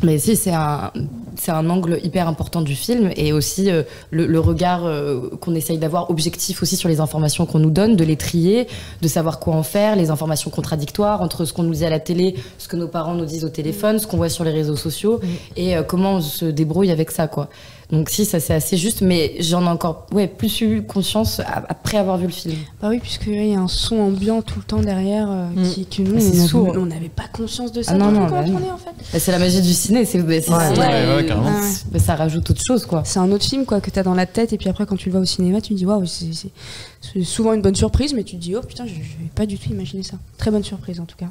Mais si, c'est un angle hyper important du film et aussi le regard qu'on essaye d'avoir objectif aussi sur les informations qu'on nous donne, de les trier, de savoir quoi en faire, les informations contradictoires entre ce qu'on nous dit à la télé, ce que nos parents nous disent au téléphone, ce qu'on voit sur les réseaux sociaux et comment on se débrouille avec ça, quoi. Donc si, ça c'est assez juste, mais j'en ai encore plus eu conscience après avoir vu le film. Bah oui, puisqu'il y a un son ambiant tout le temps derrière que nous, on n'avait pas conscience de ça quand on tournait en fait. C'est la magie du ciné, carrément. Ça rajoute autre chose, quoi. C'est un autre film quoi, que t'as dans la tête et puis après quand tu le vois au cinéma, tu te dis waouh, c'est souvent une bonne surprise, mais tu te dis oh putain, je n'avais pas du tout imaginé ça. Très bonne surprise en tout cas.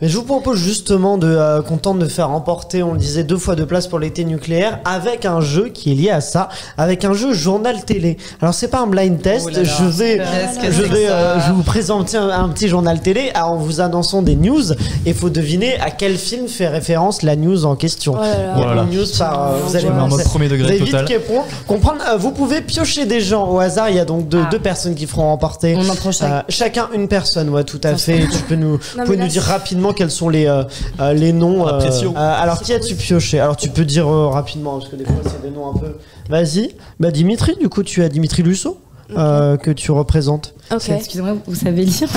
Mais je vous propose justement content de faire remporter, on le disait, 2 fois de place pour l'été nucléaire avec un jeu qui est lié à ça, avec un jeu journal télé. Alors c'est pas un blind test, je vais vous présenter un petit journal télé en vous annonçant des news et il faut deviner à quel film fait référence la news en question. Voilà. News par vous allez en mode premier degré total. Comprendre. Vous pouvez piocher des gens au hasard. Il y a donc deux personnes qui feront remporter. On en prend chacun une personne. Ouais, tout à fait. Tu peux nous dire rapidement quels sont les noms. Alors qui as-tu pioché? Alors tu peux dire rapidement parce que des fois c'est des noms un peu. Vas-y. Dimitri. Du coup tu as Dimitri Lusso. que tu représentes. Ok. Excusez-moi, vous savez lire?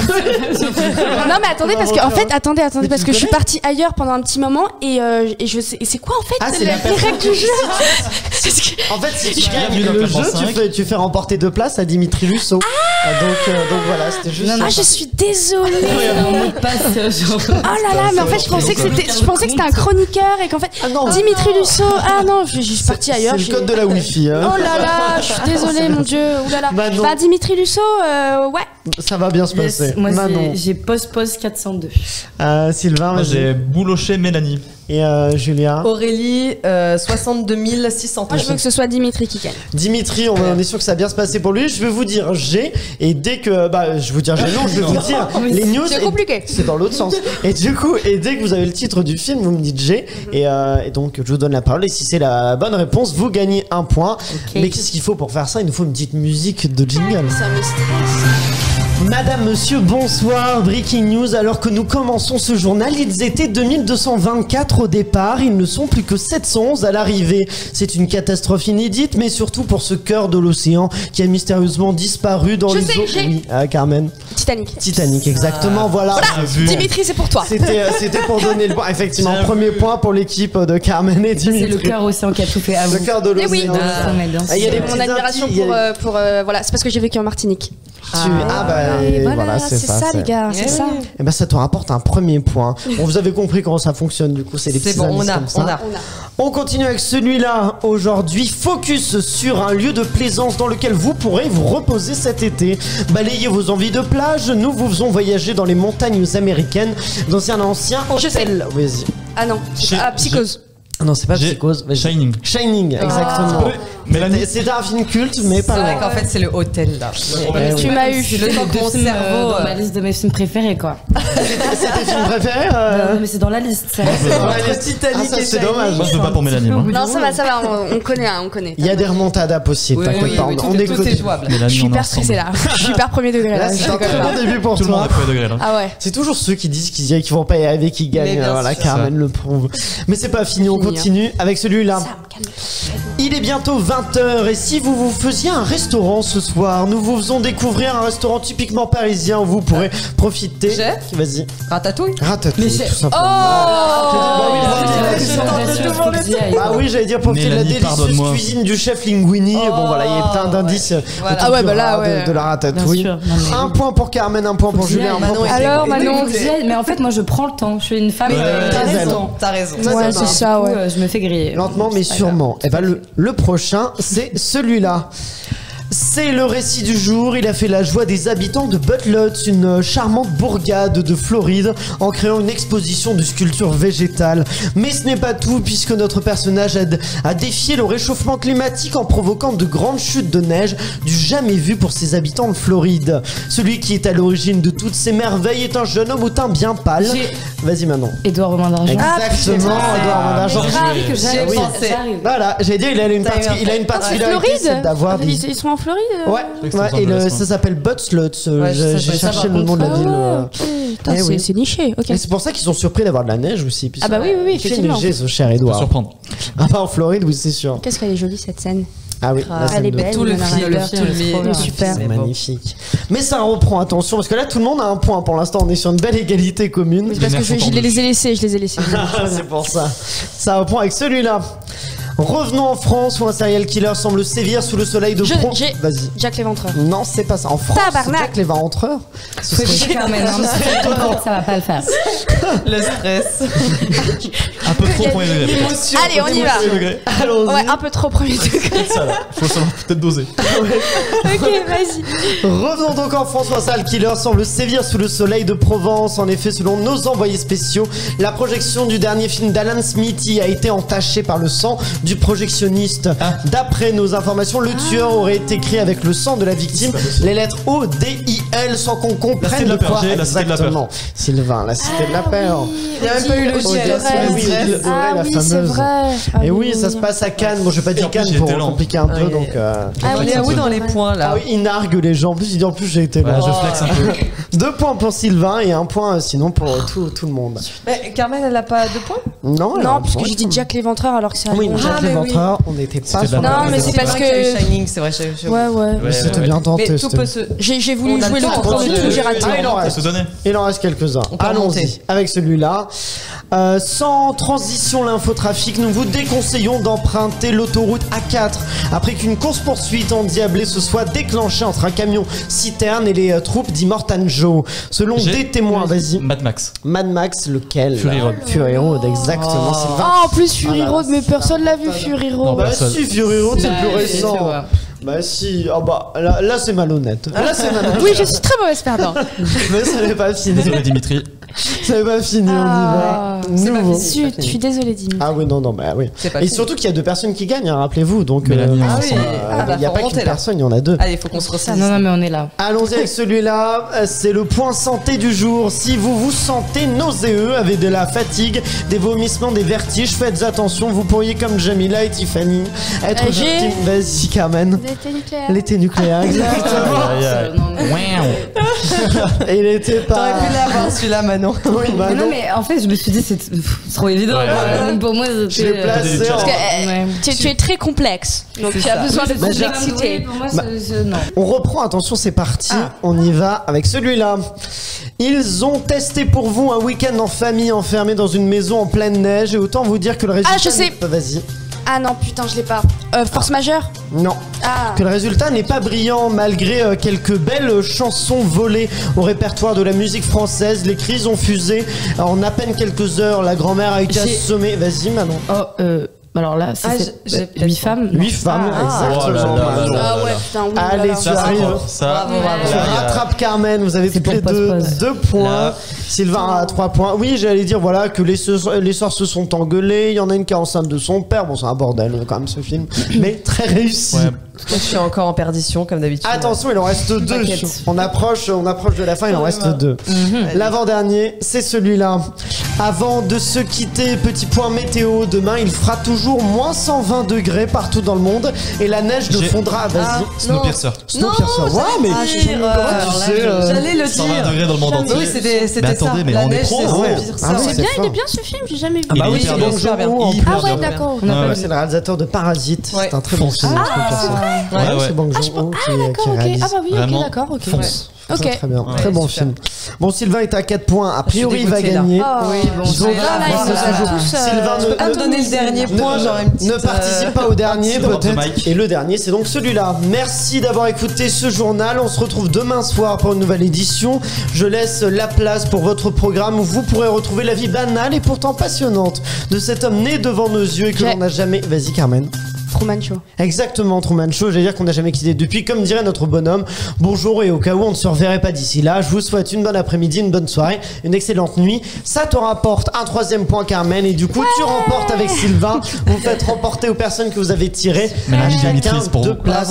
Non mais attendez parce que en fait attendez Mais parce tu que je suis connais partie ailleurs pendant un petit moment et je sais et c'est quoi en fait Ah, c'est les la règles du jeu. En fait, si tu Bienvenue gagnes dans le le Club jeu, 5. tu fais remporter 2 places à Dimitri Lusso. Donc voilà, c'était juste. Non, non, Ah je suis désolée. Un mot de passe, genre. Oh là là, mais en fait je pensais que c'était un chroniqueur et qu'en fait non. Dimitri Lusso. Ah non, je suis partie ailleurs. C'est le code de la Wi-Fi. Hein. Oh là là, je suis désolée mon dieu. Ouh là là. Manon. Bah Dimitri Lusso, ouais. Ça va bien se passer. Moi, Manon. j'ai post 402. Sylvain, Moi, vas-y. j'ai Boulocher Mélanie. Et Julia. Aurélie, 62 600. Moi je veux que ce soit Dimitri qui gagne. Dimitri, on est sûr que ça va bien se passer pour lui. Je vais vous dire G, et dès que. Bah, je vais vous dire G, non, je vais vous dire les news. C'est compliqué. C'est dans l'autre sens. Et du coup, dès que vous avez le titre du film, vous me dites G, et donc je vous donne la parole. Et si c'est la bonne réponse, vous gagnez 1 point. Mais qu'est-ce qu'il faut pour faire ça? Il nous faut une petite musique de jingle. Ça me stresse. Madame, monsieur, bonsoir. Breaking news. Alors que nous commençons ce journal, ils étaient 2224 au départ. Ils ne sont plus que 711 à l'arrivée. C'est une catastrophe inédite, mais surtout pour ce cœur de l'océan qui a mystérieusement disparu dans Je les sais, eaux. j'ai- Oui, Carmen. Titanic. Titanic, exactement. Voilà. Dimitri, c'est pour toi. C'était pour donner le point. Effectivement, J'avoue. premier point pour l'équipe de Carmen et C'est Dimitri. le cœur océan qui a tout fait à vous. Le cœur de Eh oui. l'océan. Ah, mais bien Ah, il y a sûr. des Mon petits admiration indices, il y a pour voilà, c'est parce que j'ai vécu en Martinique. Et Et voilà, c'est ça. les gars, c'est ça. Et ben ça te rapporte un premier point. Bon, vous avez compris comment ça fonctionne du coup, c'est des C'est petits bon, indices comme ça. On continue avec celui-là aujourd'hui. Focus sur un lieu de plaisance dans lequel vous pourrez vous reposer cet été. Balayez vos envies de plage. Nous vous faisons voyager dans les montagnes américaines dans un ancien Je sais. hôtel. Vas-y. Ah non, Psychose. Ah non, c'est pas J'ai Psychose. Vas-y. Shining. Shining, exactement. Mélanie. C'est un film culte, mais pas C'est vrai loin. qu'en fait, c'est le hôtel là. Eh Tu oui. m'as eu. C'est le temps que mon cerveau. dans ma liste de mes films préférés, quoi. C'est tes films préférés Non, mais c'est dans la liste, ça. Titanic ça et c'est Shining. dommage. Moi, je veux pas pour Mélanie. Moi. Non, ça va, on connaît, on connaît. Il y a des remontadas possibles, Oui, t'inquiète oui, pas. oui, On tout écoute. est jouable. Mélanie, Je suis on est hyper ensemble. stressée là. Je suis hyper premier degré là. Là, Je c'est un rigole très pas. bon début pour Tout le monde toi. a premier degré là. Ah ouais. C'est toujours ceux qui disent qu'ils vont pas y arriver qui gagnent. Mais bien Voilà, sûr. Carmen le prouve. Mais c'est pas fini, on Fini, continue avec celui-là. Ça me calme. Il est bientôt 20h et si vous faisiez un restaurant ce soir, nous vous faisons découvrir un restaurant typiquement parisien où vous pourrez profiter. J'ai Vas-y. Ratatouille. Ratatouille, Mais tout simplement. Ah oui, j'allais dire profiter de la Mélanie, délicieuse pardonne-moi. cuisine du chef Linguini. Bon voilà, il y a plein d'indices. Voilà. autour Ah ouais, du bah là, rat- ouais. de la ratatouille. Bien sûr, non, mais- Un point pour Carmen, un point pour Julien, un point pour Manon Alors, Manon, Mais en fait, moi, je prends le temps. Je suis une femme. T'as très raison. T'as raison. Ouais, c'est ça, Du coup, ouais. je me fais griller. lentement mais sûrement. Et ben le prochain, c'est celui-là. C'est le récit du jour. Il a fait la joie des habitants de Butlots, une charmante bourgade de Floride, en créant une exposition de sculptures végétales. Mais ce n'est pas tout, puisque notre personnage a défié le réchauffement climatique en provoquant de grandes chutes de neige du jamais vu pour ses habitants de Floride. Celui qui est à l'origine de toutes ces merveilles est un jeune homme au teint bien pâle. Vas-y Manon. Édouard Romain d'Argent. Exactement, Edouard Romain d'Argent. Grave que j'arrive. Oui. J'arrive. Voilà, j'allais dire, il a une particularité, Floride. c'est d'avoir des... Ils sont en Floride. Ouais, que c'était ouais, Los et Angeles, ça s'appelle Butlots. Ouais, ça, J'ai je sais cherché pas, le nom de la Ah ville. ouais, ok. Putain, Eh oui. c'est niché, ok. Et c'est pour ça qu'ils sont surpris d'avoir de la neige aussi. Ah bah oui, oui, oui, Il fait effectivement. neiger ce cher Pour Edouard. surprendre. Ah bah en Floride, oui, c'est sûr. Qu'est-ce qu'elle est jolie cette scène. Ah oui, la scène Elle est de- belle. Tout le Winona film, Ryder. tout le film. Super. C'est magnifique. Mais ça reprend, attention, parce que là tout le monde a un point. Pour l'instant, on est sur une belle égalité commune. C'est parce que je les ai laissés, je les ai laissés. C'est pour ça. Ça reprend avec celui-là. Revenons en France où un serial killer semble sévir sous le soleil de J'ai Vas-y. Jack l'Éventreur. Non, c'est pas ça. En France, Tabarnak. Jack l'Éventreur. Ce Faut serait- écouter quand même. hein, ça va pas le faire. Le stress. Un peu trop premier degré. L'émotion. Allez, on y va. Premier degré. Allons-y. Ouais, un peu trop premier degré. Ça là. Faut savoir peut-être doser. Ok, vas-y. Revenons donc en France où un serial killer semble sévir sous le soleil de Provence. En effet, selon nos envoyés spéciaux, la projection du dernier film d'Alan Smithy a été entachée par le sang du projectionniste. D'après nos informations, le tueur aurait écrit avec le sang de la victime les lettres O-D-I-L sans qu'on La cité comprenne de la de quoi peur, j'ai la cité de la peur. exactement. Sylvain, la cité de la peur. Il y a même pas eu le Odile ciel. Rey. Oui, Odile Rey, Ah la oui, c'est fameuse. vrai. Et oui, ça se passe à Cannes. Bon, je vais pas Et dire en plus, Cannes j'ai pour été lent. compliquer un peu, Oui. donc. Ah On oui, est où c'est dans les vrai. points Ah là oui, il nargue les gens. En plus, il dit en plus j'ai été Ouais, là. je flex un peu. 2 points pour Sylvain et 1 point sinon pour tout le monde. Mais Carmen, elle a pas 2 points Non, Non, parce que j'ai dit Jack l'Éventreur alors que c'est Oui, allemand. Jack l'éventreur, on n'était pas sur Non, mais c'est parce que. Shining, c'est vrai. Ouais. C'était bien tenté. Mais tout peut se. J'ai voulu jouer le temps, tout, j'ai raté. Il en reste quelques-uns. Allons-y avec celui-là. Sans transition, l'infotrafic, nous vous déconseillons d'emprunter l'autoroute A4 après qu'une course-poursuite endiablée se soit déclenchée entre un camion citerne et les troupes d'Immortan Joe. Selon des témoins, vas-y. Mad Max. Mad Max, lequel? Fury Road. Fury Road, exactement. En plus Fury Road, mais personne l'a vu Fury Road. Bah si, Fury Road c'est le plus récent. Bah si, là c'est malhonnête. Là c'est malhonnête. Oui, je suis très mauvaise perdante. Mais ça n'est pas fini. Désolé Dimitri. Ça n'est pas fini, on y va. Nouveau. Je suis désolée Dimitri. Ah oui, non, bah oui. Et surtout qu'il y a 2 personnes qui gagnent, hein, rappelez-vous. Donc il n'y a pas qu'une personne, il y en a 2. Allez, il faut qu'on se ressaisisse. Non, mais on est là. Allons-y avec celui-là, c'est le point santé du jour. Si vous vous sentez nauséeux avec de la fatigue, des vomissements, des vertiges, faites attention, vous pourriez comme Jamila et Tiffany être victime. Vas-y Carmen. L'été nucléaire, exactement. Il était pas... T'aurais pu l'avoir celui-là Manon. Oui, bah non, mais en fait je me suis dit c'est trop évident. Pour moi je l'ai placé parce que tu es très complexe, donc tu as besoin de complexité. Pour moi, non. On reprend, attention, c'est parti. On y va avec celui-là. Ils ont testé pour vous un week-end en famille enfermé dans une maison en pleine neige et autant vous dire que le résultat... Ah, je sais. Vas-y. Ah non, putain, je l'ai pas. Force majeure? Non. Que le résultat n'est pas brillant malgré quelques belles chansons volées au répertoire de la musique française. Les cris ont fusé en à peine quelques heures. La grand-mère a été assommée. Vas-y, Manon. Alors là, c'est 8 femmes. 8 femmes, exactement. Ah ouais, putain, oui. Allez, tu arrives. Tu rattrapes Carmen, vous avez toutes les 2 points. Sylvain a 3 points. Oui, j'allais dire voilà que les sœurs se sont engueulées. Il y en a une qui est enceinte de son père. Bon, c'est un bordel quand même ce film, mais très réussi. Je suis encore en perdition comme d'habitude. Attention, il en reste 2. On approche de la fin, il en reste 2. L'avant-dernier, c'est celui-là. Avant de se quitter, petit point météo. Demain, il fera toujours moins 120 degrés partout dans le monde et la neige ne fondra. Vas-y. Snowpiercer. Snowpiercer. Ouais, mais j'allais le dire. 120 degrés dans le monde entier. Oui, c'était ça. Attendez, mais on est pro. C'est bien, il est bien ce film, j'ai jamais vu. Ah bah oui, c'est Bong Joon-ho. Ah ouais, d'accord. C'est le réalisateur de Parasite. C'est un très bon film. C'est Bong Joon-ho qui réalise. Ah bah oui, ok, d'accord, ok. Très bien, très bon film. Bon, Sylvain est à 4 points. A priori, il va gagner. Oui, bon, Sylvain, je peux pas me donner le dernier point. Ne participe pas au dernier, peut-être. Et le dernier, c'est donc celui-là. Merci d'avoir écouté ce journal. On se retrouve demain soir pour une nouvelle édition. Je laisse la place pour votre programme où vous pourrez retrouver la vie banale et pourtant passionnante de cet homme né devant nos yeux et que l'on n'a jamais... Vas-y, Carmen. Truman Show. Exactement, Truman Show. J'allais dire qu'on n'a jamais quitté depuis. Comme dirait notre bonhomme, bonjour et au cas où on ne se reverrait pas d'ici là, je vous souhaite une bonne après-midi, une bonne soirée, une excellente nuit. Ça te rapporte un 3e point, Carmen, et du coup tu remportes avec Sylvain. Vous faites remporter aux personnes que vous avez tirées à chacun 2 places.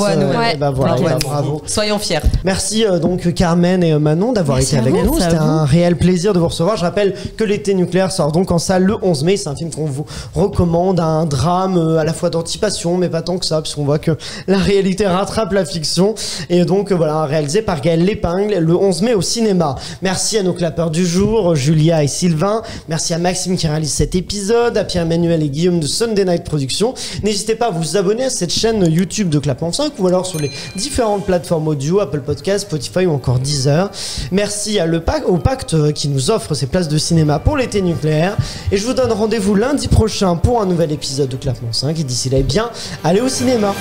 Bravo. Soyons fiers. Merci donc Carmen et Manon d'avoir été avec nous. C'était un réel plaisir de vous recevoir. Je rappelle que l'été nucléaire sort donc en salle le 11 mai. C'est un film qu'on vous recommande, un drame à la fois d'anticipation mais pas tant que ça, puisqu'on voit que la réalité rattrape la fiction. Et donc voilà, réalisé par Gaël Lépingle le 11 mai au cinéma. Merci à nos clapeurs du jour, Julia et Sylvain. Merci à Maxime qui réalise cet épisode, à Pierre-Emmanuel et Guillaume de Sunday Night Productions. N'hésitez pas à vous abonner à cette chaîne YouTube de Clapement 5 ou alors sur les différentes plateformes audio, Apple Podcasts, Spotify ou encore Deezer. Merci au Pacte qui nous offre ces places de cinéma pour l'été nucléaire. Et je vous donne rendez-vous lundi prochain pour un nouvel épisode de Clapement 5. Et d'ici là, allez au cinéma.